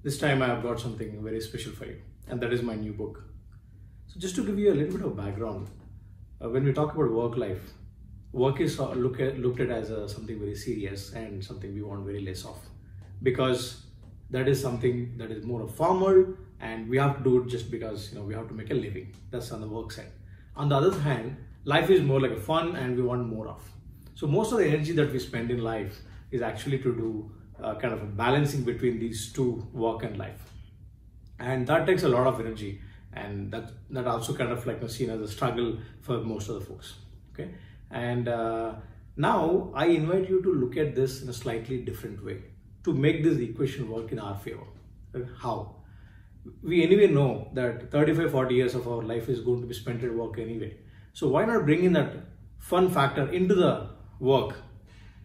This time I have got something very special for you, and that is my new book. So just to give you a little bit of background, when we talk about work life, work is looked at as something very serious and something we want very less of, because that is something that is more formal and we have to do it just because we have to make a living. That's on the work side. On the other hand, life is more like a fun and we want more of. So most of the energy that we spend in life is actually to do kind of a balancing between these two, work and life. And that takes a lot of energy, and that also kind of like seen as a struggle for most of the folks. Okay, and now I invite you to look at this in a slightly different way to make this equation work in our favor. How? We anyway know that 35-40 years of our life is going to be spent at work anyway. So why not bring in that fun factor into the work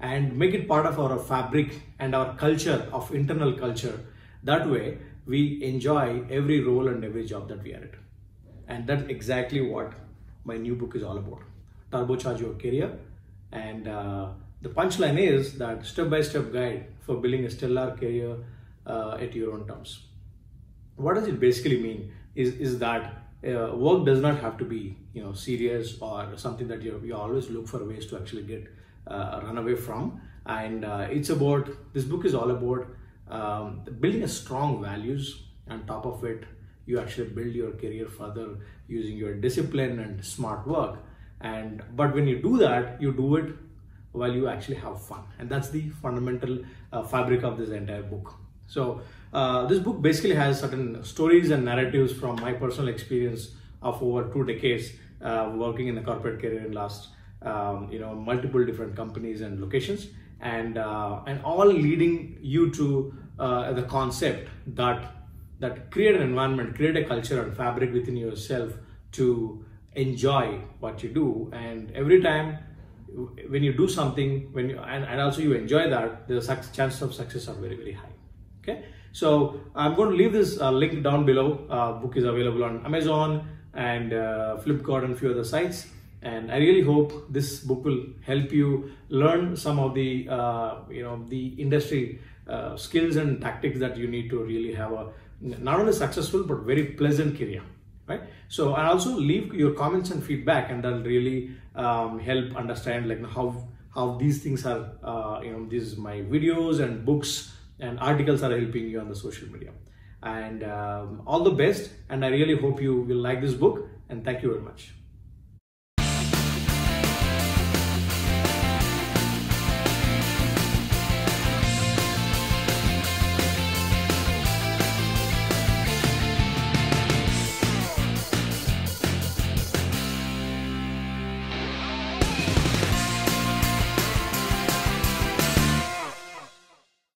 and make it part of our fabric and our culture, of internal culture. That way we enjoy every role and every job that we are at. And that's exactly what my new book is all about. Turbocharge Your Career. And the punchline is that step-by-step guide for building a stellar career at your own terms. What does it basically mean is that work does not have to be serious or something that you always look for ways to actually get run away from. And this book is all about building a strong values. On top of it, you actually build your career further using your discipline and smart work. But when you do that, you do it while you actually have fun, and that's the fundamental fabric of this entire book. So this book basically has certain stories and narratives from my personal experience of over 2 decades working in the corporate career in last multiple different companies and locations, and all leading you to the concept that create an environment, create a culture and fabric within yourself to enjoy what you do. And every time when you do something, and also you enjoy that, the chances of success are very, very high. Okay, so I'm going to leave this link down below. Book is available on Amazon and Flipkart and a few other sites. And I really hope this book will help you learn some of the the industry skills and tactics that you need to really have a not only successful but very pleasant career. Right? So I also leave your comments and feedback, and that'll really help understand like how these things are. These my videos and books and articles are helping you on the social media. And all the best. And I really hope you will like this book. And thank you very much.